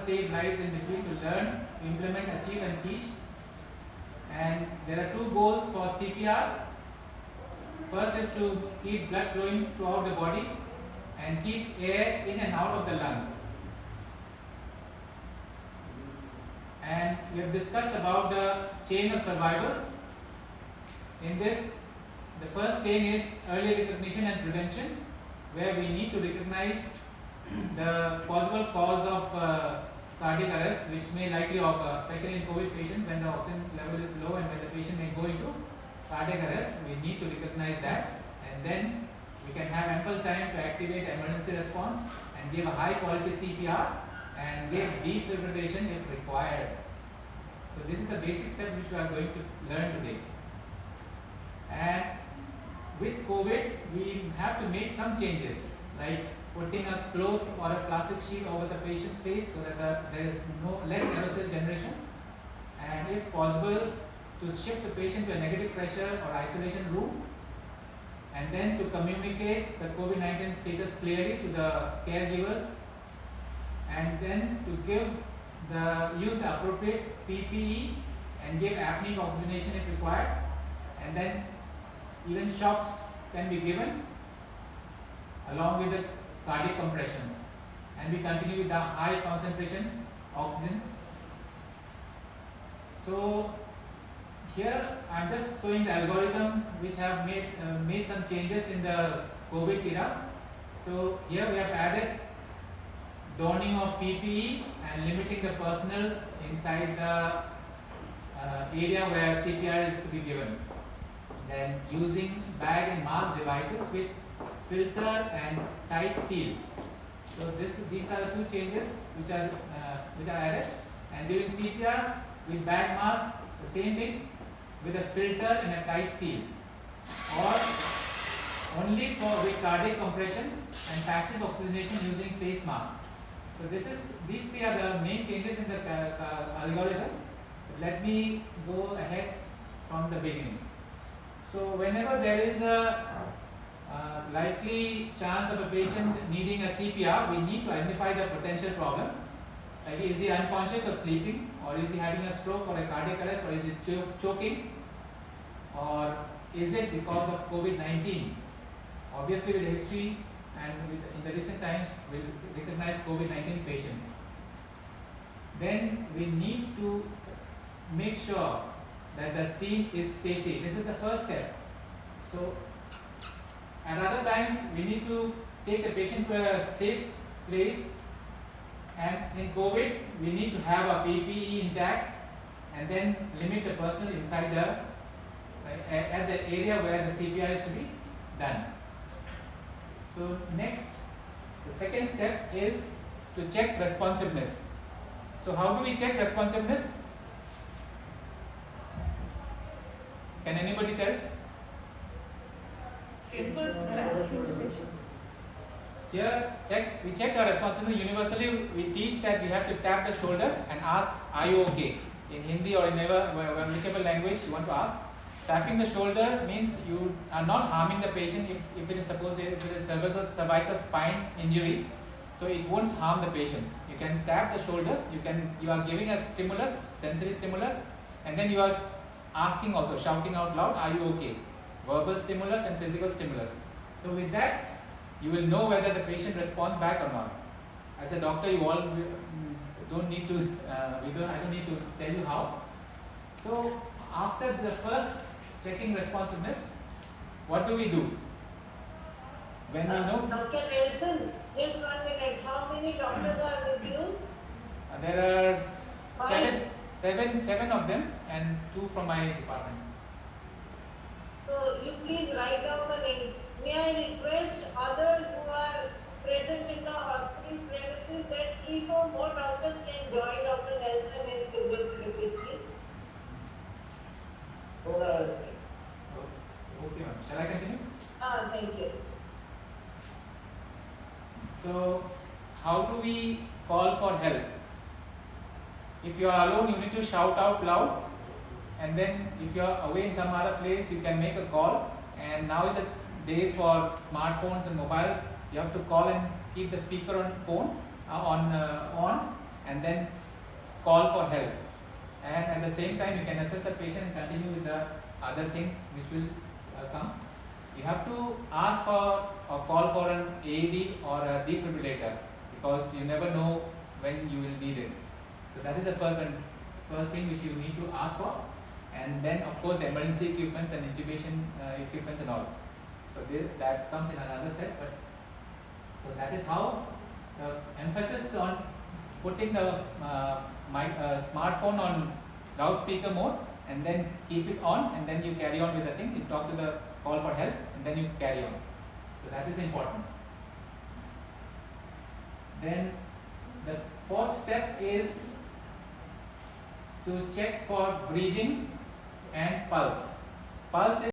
save lives in between to learn, implement, achieve and teach. And there are two goals for CPR. First is to keep blood flowing throughout the body and keep air in and out of the lungs. And we have discussed about the chain of survival. In this, the first chain is early recognition and prevention, where we need to recognize the possible cause of cardiac arrest, which may likely occur, especially in COVID patients when the oxygen level is low and when the patient may go into cardiac arrest. We need to recognize that, and then we can have ample time to activate emergency response and give a high quality CPR and give defibrillation if required. So this is the basic step which we are going to learn today. And with COVID, we have to make some changes, like putting a cloth or a plastic sheet over the patient's face so that there is less aerosol generation, and if possible, to shift the patient to a negative pressure or isolation room, and then to communicate the COVID-19 status clearly to the caregivers, and then to use the appropriate PPE and give apneic oxygenation if required, and then even shocks can be given along with the cardiac compressions, and we continue with the high concentration oxygen. So here I am just showing the algorithm which have made some changes in the COVID era. So here we have added donning of PPE and limiting the personnel inside the area where CPR is to be given. Then using bag and mask devices with filter and tight seal. So these are the two changes which are added. And during CPR with bag mask, the same thing with a filter and a tight seal, or only with cardiac compressions and passive oxygenation using face mask. So these three are the main changes in the algorithm. Let me go ahead from the beginning. So whenever there is a likely chance of a patient needing a CPR, we need to identify the potential problem. Like, is he unconscious or sleeping, or is he having a stroke or a cardiac arrest, or is he choking, or is it because of COVID-19? Obviously, with the history and in the recent times, we recognize COVID-19 patients. Then we need to make sure that the scene is safety. This is the first step. So at other times, we need to take the patient to a safe place, and in COVID, we need to have a PPE intact and then limit the personnel inside at the area where the CPR is to be done. So next, the second step is to check responsiveness. So how do we check responsiveness? Can anybody tell? Here, we check our responsiveness. Universally, we teach that we have to tap the shoulder and ask, "Are you okay?" In Hindi or in whichever language you want to ask. Tapping the shoulder means you are not harming the patient if it is supposed if it is cervical spine injury, so it won't harm the patient. You can tap the shoulder. You are giving a stimulus, sensory stimulus, and then you are asking also, shouting out loud, "Are you okay?" Verbal stimulus and physical stimulus. So with that, you will know whether the patient responds back or not. As a doctor, you all don't need to. I don't need to tell you how. So after the first checking responsiveness, what do we do? When we know. Dr. Nelson, just 1 minute. How many doctors are with you? There are seven of them, and 2 from my department. So you please write down the name. May I request others who are present in the hospital premises that 3-4 more doctors can join Dr. Nelson in physiotherapy, please? Okay, ma'am. Shall I continue? Thank you. So, how do we call for help? If you are alone, you need to shout out loud, and then if you are away in some other place, you can make a call. And now is the days for smartphones and mobiles. You have to call and keep the speaker on phone on, and and then call for help. And at the same time, you can assess the patient and continue with the other things which will come. You have to ask for or call for an AED or a defibrillator, because you never know when you will need it. So that is the first thing which you need to ask for. And then of course the emergency equipments and intubation equipments and all. So that comes in another set. But so that is how the emphasis on putting the smartphone on loudspeaker mode, and then keep it on, and then you carry on with the thing. You talk to the call for help, and then you carry on. So that is important. Then the fourth step is to check for breathing and pulse. Pulse is